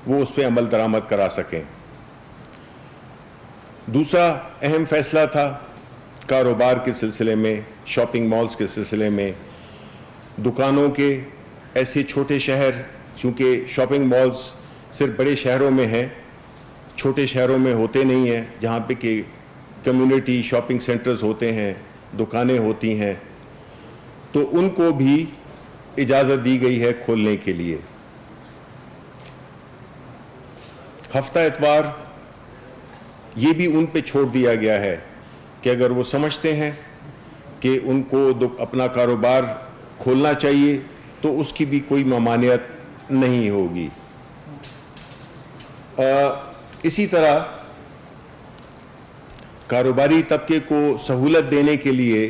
وہ اس پہ عمل درآمد کرا سکیں۔ دوسرا اہم فیصلہ تھا کاروبار کے سلسلے میں، شاپنگ مالز کے سلسلے میں، دکانوں کے ایسے چھوٹے شہر، چونکہ شاپنگ مالز صرف بڑے شہروں میں ہیں، چھوٹے شہروں میں ہوتے نہیں ہیں، جہاں پہ کہ کمیونٹی شاپنگ سینٹرز ہوتے ہیں، دکانیں ہوتی ہیں، تو ان کو بھی اجازت دی گئی ہے کھولنے کے لیے۔ ہفتہ اتوار یہ بھی ان پہ چھوڑ دیا گیا ہے کہ اگر وہ سمجھتے ہیں کہ ان کو اپنا کاروبار کھولنا چاہیے تو اس کی بھی کوئی ممانعت نہیں ہوگی۔ اسی طرح کاروباری طبقے کو سہولت دینے کے لیے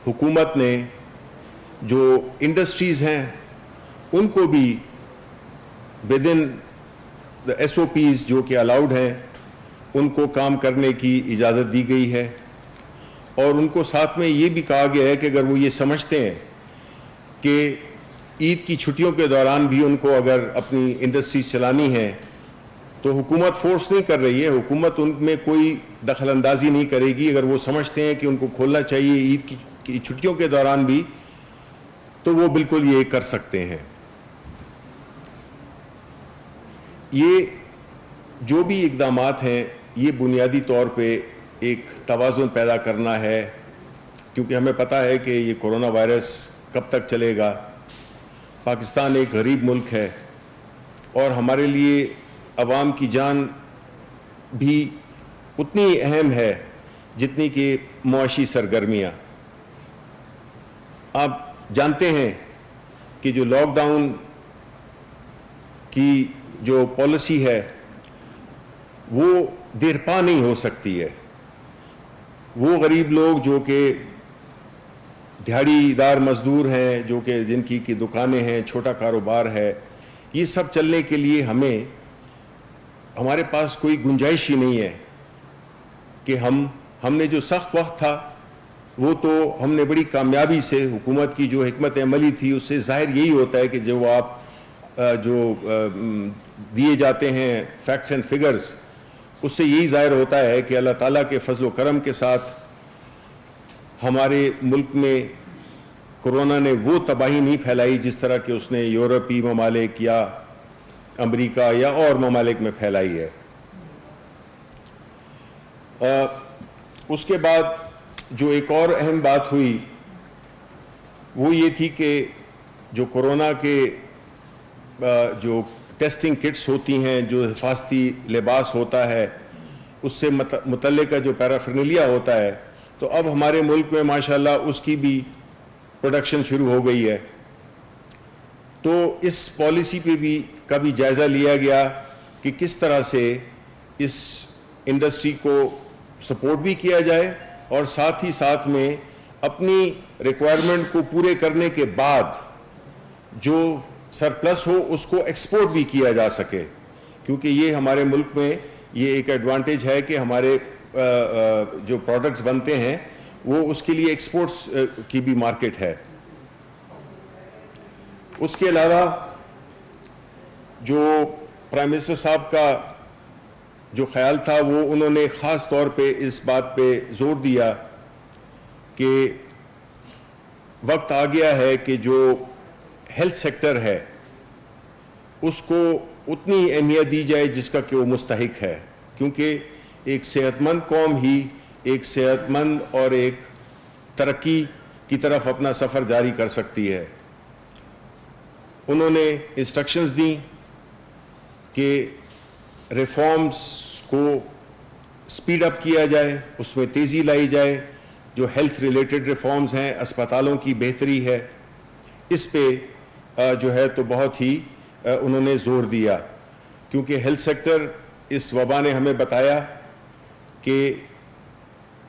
حکومت نے جو انڈسٹریز ہیں ان کو بھی ودن ایس او پیز جو کہ الاؤڈ ہیں ان کو کام کرنے کی اجازت دی گئی ہے، اور ان کو ساتھ میں یہ بھی کہا گیا ہے کہ اگر وہ یہ سمجھتے ہیں کہ عید کی چھٹیوں کے دوران بھی ان کو اگر اپنی انڈسٹریز چلانی ہے تو حکومت فورس نہیں کر رہی ہے، حکومت ان میں کوئی دخل اندازی نہیں کرے گی۔ اگر وہ سمجھتے ہیں کہ ان کو کھولنا چاہیے عید کی چھٹیوں کے دوران بھی تو وہ بالکل یہ کر سکتے ہیں۔ یہ جو بھی اقدامات ہیں یہ بنیادی طور پہ ایک توازن پیدا کرنا ہے، کیونکہ ہمیں پتہ ہے کہ یہ کرونا وائرس کب تک چلے گا۔ پاکستان ایک غریب ملک ہے اور ہمارے لیے عوام کی جان بھی اتنی اہم ہے جتنی کہ معاشی سرگرمیاں۔ آپ جانتے ہیں کہ جو لاک ڈاؤن کی جو پالیسی ہے وہ دیر پا نہیں ہو سکتی ہے۔ وہ غریب لوگ جو کہ دیہڑی دار مزدور ہیں، جو کہ جن کی دکانیں ہیں، چھوٹا کاروبار ہے، یہ سب چلنے کے لیے ہمارے پاس کوئی گنجائش ہی نہیں ہے کہ ہم نے جو سخت وقت تھا وہ تو ہم نے بڑی کامیابی سے، حکومت کی جو حکمت عملی تھی اس سے ظاہر یہی ہوتا ہے کہ جو آپ جو دیے جاتے ہیں فیکٹس اینڈ فگرز، اس سے یہی ظاہر ہوتا ہے کہ اللہ تعالیٰ کے فضل و کرم کے ساتھ ہمارے ملک میں کرونا نے وہ تباہی نہیں پھیلائی جس طرح کہ اس نے یورپی ممالک یا امریکہ یا اور ممالک میں پھیلائی ہے۔ اس کے بعد جو ایک اور اہم بات ہوئی وہ یہ تھی کہ جو کرونا کے جو ٹیسٹنگ کٹس ہوتی ہیں، جو حفاظتی لباس ہوتا ہے، اس سے متعلقہ جو پیرافرنیلیا ہوتا ہے، تو اب ہمارے ملک میں ماشاءاللہ اس کی بھی پروڈکشن شروع ہو گئی ہے۔ تو اس پالیسی پہ بھی کا بھی جائزہ لیا گیا کہ کس طرح سے اس انڈسٹری کو سپورٹ بھی کیا جائے اور ساتھ ہی ساتھ میں اپنی ریکوائرمنٹ کو پورے کرنے کے بعد جو سرپلس ہو اس کو ایکسپورٹ بھی کیا جا سکے، کیونکہ یہ ہمارے ملک میں یہ ایک ایڈوانٹیج ہے کہ ہمارے جو پروڈکٹس بنتے ہیں وہ اس کے لیے ایکسپورٹس کی بھی مارکیٹ ہے۔ اس کے علاوہ جو پرائم منسٹر صاحب کا جو خیال تھا وہ انہوں نے خاص طور پہ اس بات پہ زور دیا کہ وقت آ گیا ہے کہ جو ہیلتھ سیکٹر ہے اس کو اتنی اہمیت دی جائے جس کا کہ وہ مستحق ہے، کیونکہ ایک صحت مند قوم ہی ایک صحت مند اور ایک ترقی کی طرف اپنا سفر جاری کر سکتی ہے۔ انہوں نے انسٹرکشنز دیں کہ ریفارمز کو سپیڈ اپ کیا جائے، اس میں تیزی لائی جائے، جو ہیلتھ ریلیٹڈ ریفارمز ہیں، اسپتالوں کی بہتری ہے، اس پہ جو ہے تو بہت ہی انہوں نے زور دیا، کیونکہ ہیلتھ سیکٹر اس وبا نے ہمیں بتایا کہ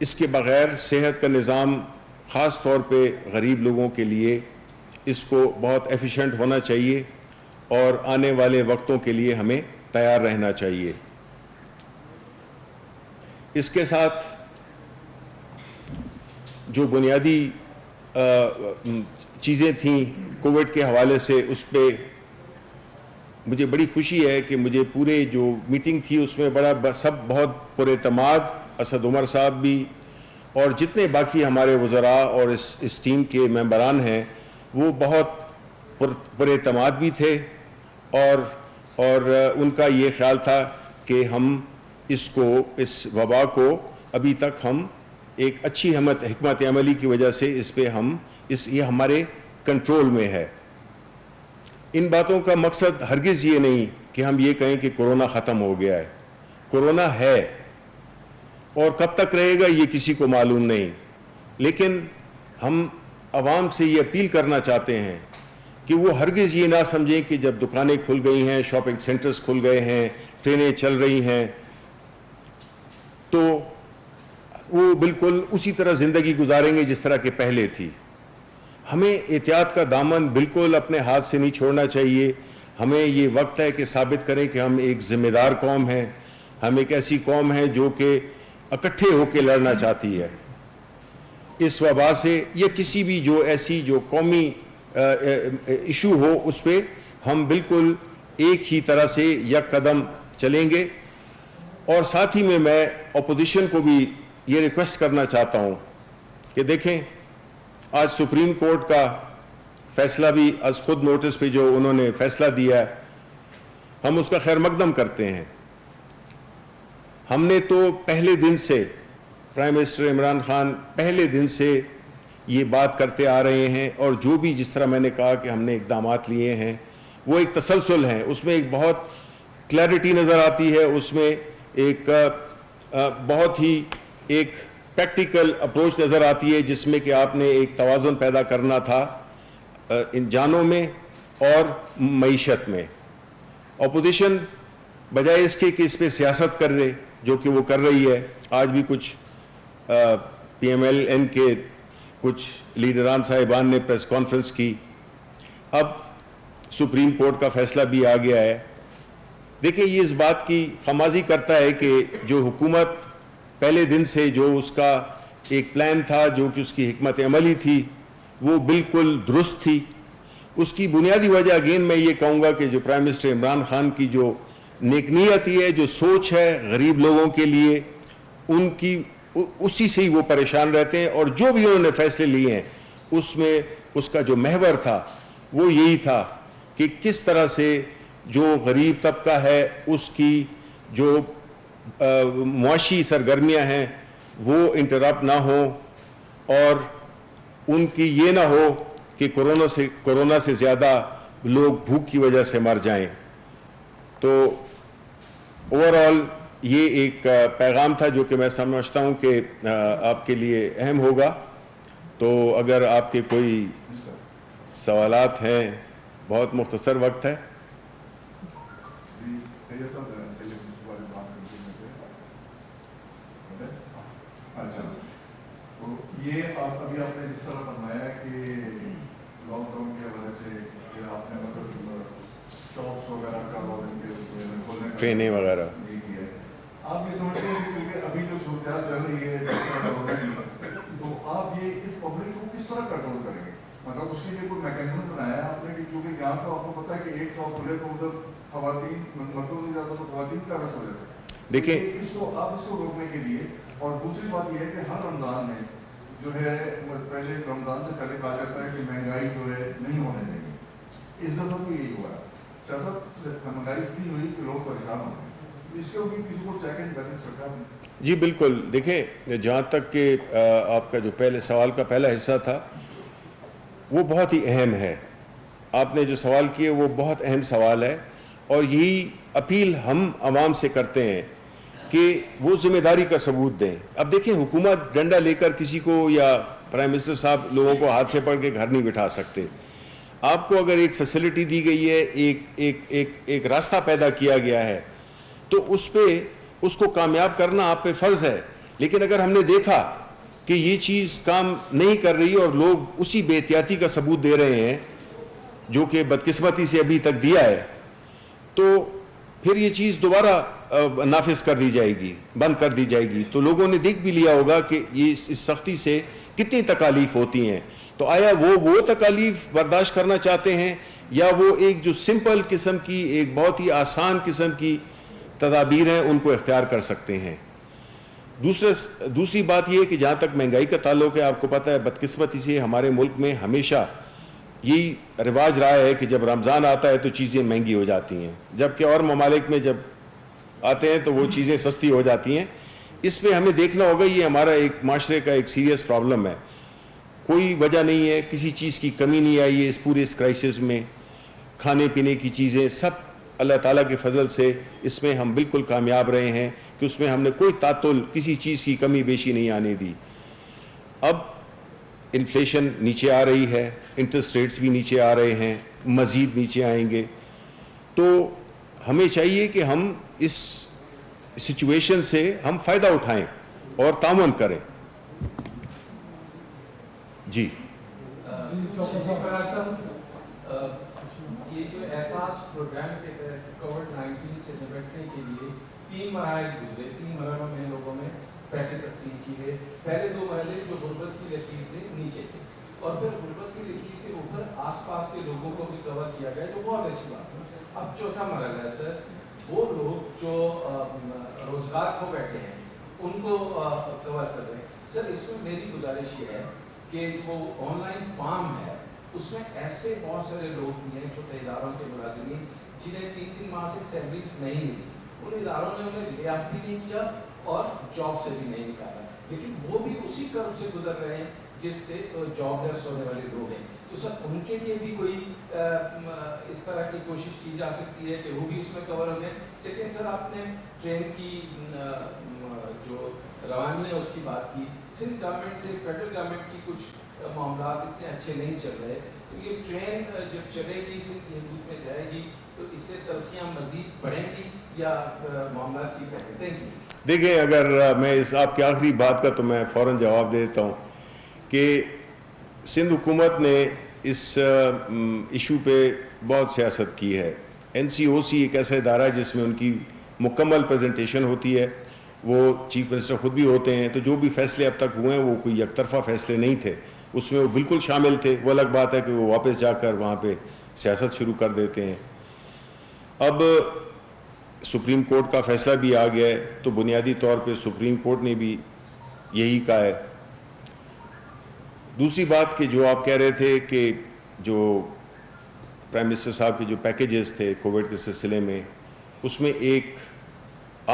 اس کے بغیر صحت کا نظام خاص طور پہ غریب لوگوں کے لیے اس کو بہت ایفیشینٹ ہونا چاہیے اور آنے والے وقتوں کے لیے ہمیں تیار رہنا چاہیے۔ اس کے ساتھ جو بنیادی چیزیں تھیں کووڈ کے حوالے سے اس پہ مجھے بڑی خوشی ہے کہ مجھے پورے جو میٹنگ تھی اس میں سب بہت پراعتماد، اسد عمر صاحب بھی اور جتنے باقی ہمارے وزراء اور اس ٹیم کے ممبران ہیں وہ بہت پراعتماد بھی تھے، اور ان کا یہ خیال تھا کہ ہم اس وبا کو ابھی تک ہم ایک اچھی حکمت عملی کی وجہ سے اس پہ یہ ہمارے کنٹرول میں ہے۔ ان باتوں کا مقصد ہرگز یہ نہیں کہ ہم یہ کہیں کہ کورونا ختم ہو گیا ہے۔ کورونا ہے اور کب تک رہے گا یہ کسی کو معلوم نہیں، لیکن ہم عوام سے یہ اپیل کرنا چاہتے ہیں کہ وہ ہرگز یہ نہ سمجھیں کہ جب دکانیں کھل گئی ہیں، شاپنگ سینٹرز کھل گئے ہیں، ٹرینیں چل رہی ہیں تو وہ بالکل اسی طرح زندگی گزاریں گے جس طرح کہ پہلے تھی۔ ہمیں احتیاط کا دامن بالکل اپنے ہاتھ سے نہیں چھوڑنا چاہیے۔ ہمیں یہ وقت ہے کہ ثابت کریں کہ ہم ایک ذمہ دار قوم ہیں، ہم ایک ایسی قوم ہے جو کہ اکٹھے ہو کے لڑنا چاہتی ہے اس وبا سے، یا کسی بھی جو قومی ایشو ہو اس پہ ہم بالکل ایک ہی طرح سے یک قدم چلیں گے۔ اور ساتھ ہی میں اپوزیشن کو بھی یہ ریکویسٹ کرنا چاہتا ہوں کہ دیکھیں آج سپریم کورٹ کا فیصلہ بھی از خود نوٹس پہ جو انہوں نے فیصلہ دیا ہے ہم اس کا خیر مقدم کرتے ہیں۔ ہم نے تو پہلے دن سے پرائم منسٹر عمران خان پہلے دن سے یہ بات کرتے آ رہے ہیں، اور جو بھی جس طرح میں نے کہا کہ ہم نے اقدامات لیے ہیں وہ ایک تسلسل ہیں، اس میں ایک بہت کلیئرٹی نظر آتی ہے، اس میں ایک بہت ہی ایک پریکٹیکل اپروچ نظر آتی ہے جس میں کہ آپ نے ایک توازن پیدا کرنا تھا ان جانوں میں اور معیشت میں۔ اپوزیشن بجائے اس کے کہ اس پہ سیاست کر رہے جو کہ وہ کر رہی ہے، آج بھی کچھ پی ایم ایل این کے کچھ لیڈران صاحبان نے پریس کانفرنس کی، اب سپریم کورٹ کا فیصلہ بھی آ گیا ہے۔ دیکھیں یہ اس بات کی خمازی کرتا ہے کہ جو حکومت پہلے دن سے جو اس کا ایک پلان تھا، جو کہ اس کی حکمت عملی تھی وہ بالکل درست تھی۔ اس کی بنیادی وجہ اگین میں یہ کہوں گا کہ جو پرائم منسٹر عمران خان کی جو نیک نیتی ہے، جو سوچ ہے غریب لوگوں کے لیے، ان کی اسی سے ہی وہ پریشان رہتے ہیں، اور جو بھی انہوں نے فیصلے لیے ہیں اس میں اس کا جو محور تھا وہ یہی تھا کہ کس طرح سے جو غریب طبقہ ہے اس کی جو معاشی سرگرمیاں ہیں وہ انٹرپٹ نہ ہوں، اور ان کی یہ نہ ہو کہ کورونا سے زیادہ لوگ بھوک کی وجہ سے مر جائیں۔ تو اوور آل یہ ایک پیغام تھا جو کہ میں سمجھتا ہوں کہ آپ کے لیے اہم ہوگا۔ تو اگر آپ کے کوئی سوالات ہیں، بہت مختصر وقت ہے۔ اچھا، تو یہ ابھی آپ نے جس طرح فرمایا کہ لاک ڈاؤن کی وجہ سے آپ نے مطلب شاپس وغیرہ کا کھولنے کا ٹرینیں وغیرہ یہ کیا ہے، آپ یہ سمجھتے ہیں کہ کیونکہ ابھی جو صورتحال چل رہی ہے جس طرح کورونا کی، تو آپ یہ اس پبلک کو کس طرح کنٹرول کریں گے؟ مطلب اس کے لیے کوئی میکینزم بنایا ہے آپ نے کہ کیونکہ یہاں تو آپ کو پتا ہے کہ ایک شاپ کھلے تو ادھر خواتین مردوں سے زیادہ تو خواتین کا رس ہو جاتا ہے۔ دیکھیں اس کو روکنے کے لیے، اور دوسری بات یہ ہے کہ ہر رمضان میں جو ہے پہلے رمضان سے پہلے کہا جاتا ہے کہ مہنگائی جو ہے نہیں ہونے دیں گے، اس دفعہ بھی یہی ہوا ہے، مہنگائی اتنی ہوئی کہ لوگ پریشان ہو گئے، اس کے اوپر کسی کو چیک اینڈ بیلنس سرکار نے؟ جی بالکل، دیکھیں جہاں تک کہ آپ کا جو پہلے سوال کا پہلا حصہ تھا وہ بہت ہی اہم ہے، آپ نے جو سوال کیے وہ بہت اہم سوال ہے، اور یہی اپیل ہم عوام سے کرتے ہیں کہ وہ ذمہ داری کا ثبوت دیں۔ اب دیکھیں حکومت ڈنڈا لے کر کسی کو یا پرائم منسٹر صاحب لوگوں کو ہاتھ سے پکڑ کے گھر نہیں بٹھا سکتے۔ آپ کو اگر ایک فیسلٹی دی گئی ہے، ایک راستہ پیدا کیا گیا ہے، تو اس پہ اس کو کامیاب کرنا آپ پہ فرض ہے۔ لیکن اگر ہم نے دیکھا کہ یہ چیز کام نہیں کر رہی اور لوگ اسی بے احتیاطی کا ثبوت دے رہے ہیں جو کہ بدقسمتی سے ابھی تک دیا ہے، تو پھر یہ چیز دوبارہ نافذ کر دی جائے گی، بند کر دی جائے گی۔ تو لوگوں نے دیکھ بھی لیا ہوگا کہ یہ اس سختی سے کتنی تکالیف ہوتی ہیں۔ تو آیا وہ تکالیف برداشت کرنا چاہتے ہیں یا وہ ایک جو سمپل قسم کی ایک بہت ہی آسان قسم کی تدابیر ہیں ان کو اختیار کر سکتے ہیں. دوسری بات یہ کہ جہاں تک مہنگائی کا تعلق ہے، آپ کو پتہ ہے بدقسمتی سے ہمارے ملک میں ہمیشہ یہی رواج رہا ہے کہ جب رمضان آتا ہے تو چیزیں مہنگی ہو جاتی ہیں، جبکہ اور ممالک میں جب آتے ہیں تو وہ چیزیں سستی ہو جاتی ہیں. اس پہ ہمیں دیکھنا ہوگا، یہ ہمارا ایک معاشرے کا ایک سیریس پرابلم ہے. کوئی وجہ نہیں ہے، کسی چیز کی کمی نہیں آئی ہے اس پورے اس کرائسس میں. کھانے پینے کی چیزیں سب اللہ تعالیٰ کے فضل سے اس میں ہم بالکل کامیاب رہے ہیں کہ اس میں ہم نے کوئی تعطل، کسی چیز کی کمی بیشی نہیں آنے دی. اب انفلیشن نیچے آ رہی ہے، انٹرسٹ ریٹس بھی نیچے آ رہے ہیں، مزید نیچے آئیں گے. تو ہمیں چاہیے کہ ہم اس سچویشن سے ہم فائدہ اٹھائیں اور تعاون کریں. جی یہ جو احساس پروگرام کے تحت کووڈ-19 سے نمٹنے کے لیے 3 مراحل گزرے. 3 مرحلوں میں لوگوں میں پیسے تقسیم کیے. پہلے 2 مرحلے جو غربت کی لکیر سے نیچے تھے، اور پھر غربت کی لکیر سے اوپر آس پاس کے لوگوں کو بھی کور کیا گیا، جو بہت اچھی بات ہے. اب چوتھا مرحلہ ہے سر، وہ لوگ جو روزگار کھو بیٹھے ہیں ان کو کور کر رہے ہیں. سر اس میں میری گزارش یہ ہے کہ وہ آن لائن فارم ہے، اس میں ایسے بہت سارے لوگ بھی ہیں چھوٹے اداروں کے ملازمین جنہیں 3 ماہ سے سیلریز نہیں ملی. ان اداروں نے انہیں لے آف بھی نہیں کیا اور جاب سے بھی نہیں نکالا، لیکن وہ بھی اسی کرب سے گزر رہے ہیں جس سے جاب لیس ہونے والے لوگ ہیں. تو سر ان کے لیے بھی کوئی اس طرح کی کوشش کی جا سکتی ہے کہ وہ بھی اس میں کور ہو جائیں. سیکنڈ سر، آپ نے ٹرین کی جو روانی ہے اس کی بات کی. سندھ گورنمنٹ سے فیڈرل گورنمنٹ کی کچھ معاملات اتنے اچھے نہیں چل رہے، تو یہ ٹرین جب چلے گی سندھ کی حدود میں جائے گی تو اس سے ترقیاں مزید بڑھیں گی یا معاملات ٹھیک رہیں گے؟ Thank you. دیکھیں، اگر میں اس آپ کی آخری بات کا تو میں فوراً جواب دے دیتا ہوں کہ سندھ حکومت نے اس ایشو پہ بہت سیاست کی ہے. NCOC ایک ایسا ادارہ ہے جس میں ان کی مکمل پریزنٹیشن ہوتی ہے. وہ چیف منسٹر خود بھی ہوتے ہیں، تو جو بھی فیصلے اب تک ہوئے ہیں وہ کوئی یک طرفہ فیصلے نہیں تھے، اس میں وہ بالکل شامل تھے. وہ الگ بات ہے کہ وہ واپس جا کر وہاں پہ سیاست شروع کر دیتے ہیں. اب سپریم کورٹ کا فیصلہ بھی آ گیا ہے، تو بنیادی طور پہ سپریم کورٹ نے بھی یہی کہا ہے. دوسری بات کہ جو آپ کہہ رہے تھے کہ جو پرائم منسٹر صاحب کے جو پیکیجز تھے کووڈ کے سلسلے میں، اس میں ایک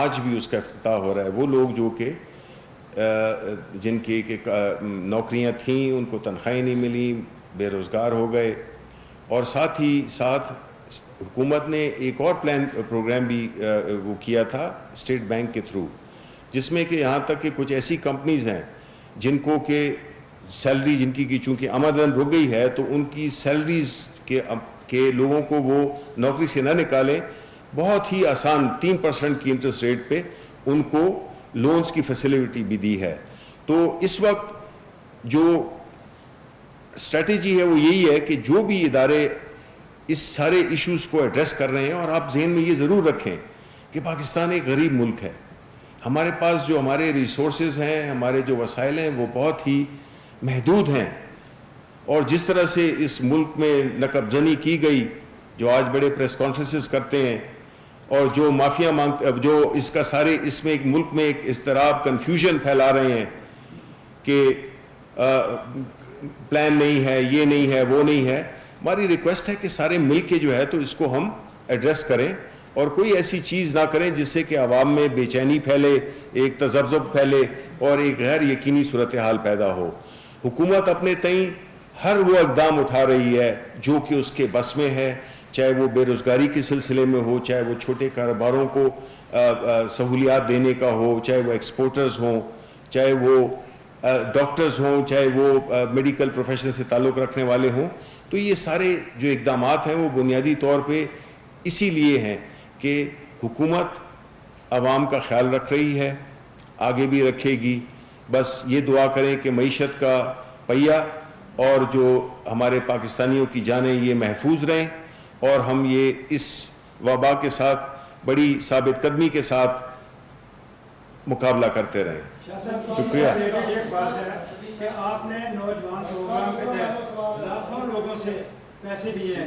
آج بھی اس کا افتتاح ہو رہا ہے. وہ لوگ جو کہ جن کی نوکریاں تھیں ان کو تنخواہیں نہیں ملیں، بے روزگار ہو گئے. اور ساتھ ہی ساتھ حکومت نے ایک اور پروگرام بھی وہ کیا تھا اسٹیٹ بینک کے تھرو، جس میں کہ یہاں تک کہ کچھ ایسی کمپنیز ہیں جن کو کہ سیلری جن کی چونکہ آمدن رک گئی ہے، تو ان کی سیلریز کے لوگوں کو وہ نوکری سے نہ نکالیں، بہت ہی آسان 3% کی انٹرسٹ ریٹ پہ ان کو لونز کی فیسیلٹی بھی دی ہے. تو اس وقت جو اسٹریٹجی ہے وہ یہی ہے کہ جو بھی ادارے اس سارے ایشوز کو ایڈریس کر رہے ہیں، اور آپ ذہن میں یہ ضرور رکھیں کہ پاکستان ایک غریب ملک ہے. ہمارے پاس جو ہمارے ریسورسز ہیں، ہمارے جو وسائل ہیں، وہ بہت ہی محدود ہیں. اور جس طرح سے اس ملک میں نقب جنی کی گئی، جو آج بڑے پریس کانفرنسز کرتے ہیں، اور جو مافیا جو اس کا سارے اس میں ایک ملک میں ایک اضطراب کنفیوژن پھیلا رہے ہیں کہ پلان نہیں ہے، یہ نہیں ہے، وہ نہیں ہے. ہماری ریکویسٹ ہے کہ سارے مل کے جو ہے تو اس کو ہم ایڈریس کریں، اور کوئی ایسی چیز نہ کریں جس سے کہ عوام میں بے چینی پھیلے، ایک تذبذب پھیلے اور ایک غیر یقینی صورتحال پیدا ہو. حکومت اپنے تئیں ہر وہ اقدام اٹھا رہی ہے جو کہ اس کے بس میں ہے، چاہے وہ بے روزگاری کے سلسلے میں ہو، چاہے وہ چھوٹے کاروباروں کو سہولیات دینے کا ہو، چاہے وہ ایکسپورٹرز ہوں، چاہے وہ ڈاکٹرز ہوں، چاہے وہ میڈیکل پروفیشن سے تعلق رکھنے والے ہوں. تو یہ سارے جو اقدامات ہیں وہ بنیادی طور پہ اسی لیے ہیں کہ حکومت عوام کا خیال رکھ رہی ہے، آگے بھی رکھے گی. بس یہ دعا کریں کہ معیشت کا پہیہ اور جو ہمارے پاکستانیوں کی جانیں یہ محفوظ رہیں، اور ہم یہ اس وبا کے ساتھ بڑی ثابت قدمی کے ساتھ مقابلہ کرتے رہیں. شکریہ. ایک بات ہے کہ آپ نے نوجوان پروگرام کے تحت لاکھوں لوگوں سے پیسے لیے ہیں.